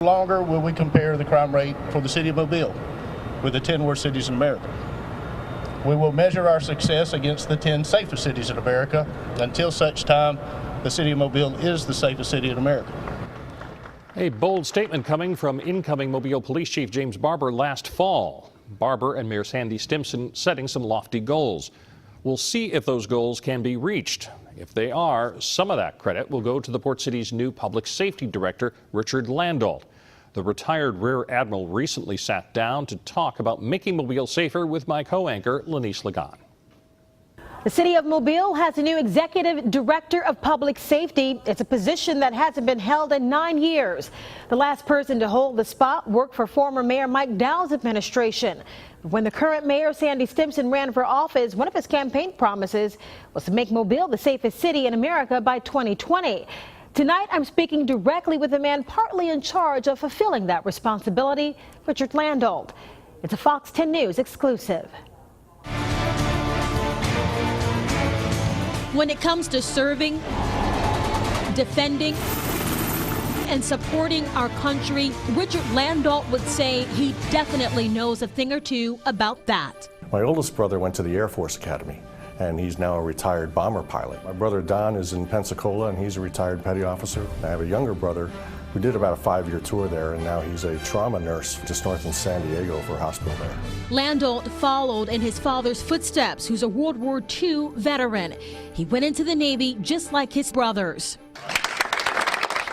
No longer will we compare the crime rate for the city of Mobile with the 10 worst cities in America. We will measure our success against the 10 safest cities in America until such time the city of Mobile is the safest city in America. A bold statement coming from incoming Mobile Police Chief James Barber last fall. Barber and Mayor Sandy Stimpson setting some lofty goals. We'll see if those goals can be reached. If they are, some of that credit will go to the Port City's new public safety director, Richard Landolt. The retired Rear Admiral recently sat down to talk about making Mobile safer with my co-anchor, Lanice Lagan. The city of Mobile has a new executive director of public safety. It's a position that hasn't been held in 9 years. The last person to hold the spot worked for former Mayor Mike Dow's administration. When the current mayor, Sandy Stimpson, ran for office, one of his campaign promises was to make Mobile the safest city in America by 2020. Tonight, I'm speaking directly with the man partly in charge of fulfilling that responsibility, Richard Landolt. It's a Fox 10 News exclusive. When it comes to serving, defending, and supporting our country, Richard Landolt would say he definitely knows a thing or two about that. My oldest brother went to the Air Force Academy, and he's now a retired bomber pilot. My brother Don is in Pensacola, and he's a retired petty officer. I have a younger brother who did about a 5-year tour there, and now he's a trauma nurse just north in San Diego for a hospital there. Landolt followed in his father's footsteps, who's a World War II veteran. He went into the Navy just like his brothers.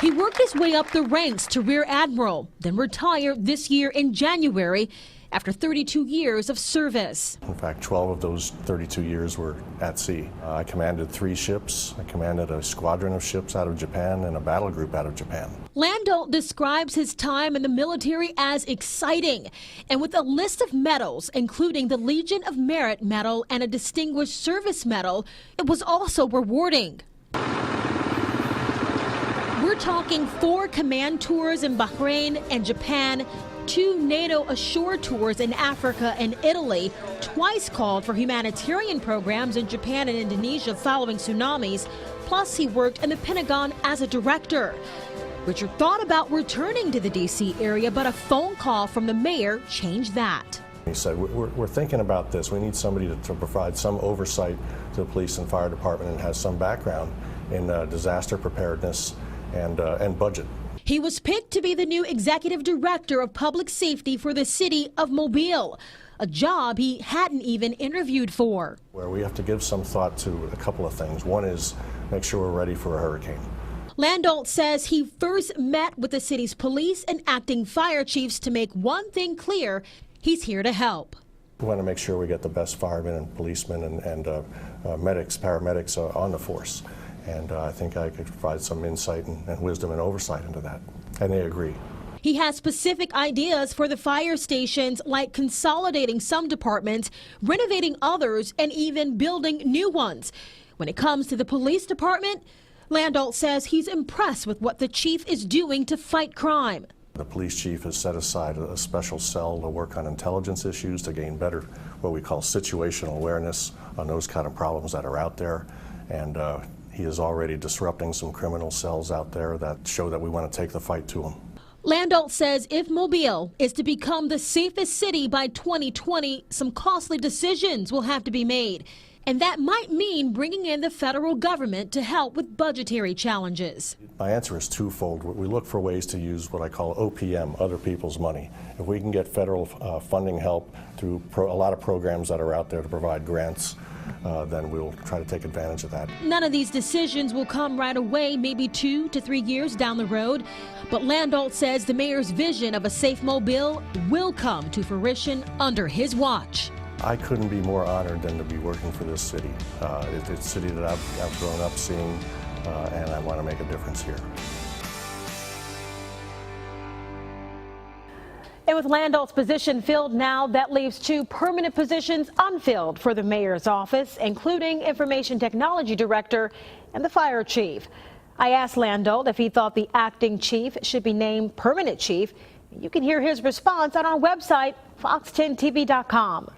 He worked his way up the ranks to Rear Admiral, then retired this year in January after 32 years of service. In fact, 12 of those 32 years were at sea. I commanded 3 ships. I commanded a squadron of ships out of Japan and a battle group out of Japan. Landolt describes his time in the military as exciting, and with a list of medals, including the Legion of Merit Medal and a Distinguished Service Medal, it was also rewarding. We're talking 4 command tours in Bahrain and Japan, 2 NATO ashore tours in Africa and Italy, twice called for humanitarian programs in Japan and Indonesia following tsunamis, plus he worked in the Pentagon as a director. Richard thought about returning to the D.C. area, but a phone call from the mayor changed that. He said, we're thinking about this. We need somebody to provide some oversight to the police and fire department and has some background in disaster preparedness and budget. He was picked to be the new executive director of public safety for the city of Mobile, a job he hadn't even interviewed for. Where we have to give some thought to a couple of things. One is make sure we're ready for a hurricane. Landolt says he first met with the city's police and acting fire chiefs to make one thing clear: he's here to help. We want to make sure we get the best firemen and policemen and medics, paramedics on the force. And I think I could provide some insight and wisdom and oversight into that. And they agree. He has specific ideas for the fire stations, like consolidating some departments, renovating others, and even building new ones. When it comes to the police department, Landolt says he's impressed with what the chief is doing to fight crime. The police chief has set aside a special cell to work on intelligence issues, to gain better what we call situational awareness on those kind of problems that are out there. And he is already disrupting some criminal cells out there that show that we want to take the fight to them. Landolt says if Mobile is to become the safest city by 2020, some costly decisions will have to be made. And that might mean bringing in the federal government to help with budgetary challenges. My answer is twofold. We look for ways to use what I call OPM, other people's money. If we can get federal funding help through a lot of programs that are out there to provide grants, then we'll try to take advantage of that. None of these decisions will come right away, maybe 2 to 3 years down the road. But Landolt says the mayor's vision of a safe Mobile will come to fruition under his watch. I couldn't be more honored than to be working for this city. It's a city that I've grown up seeing, and I want to make a difference here. And with Landolt's position filled now, that leaves 2 permanent positions unfilled for the mayor's office, including information technology director and the fire chief. I asked Landolt if he thought the acting chief should be named permanent chief. You can hear his response on our website, fox10tv.com.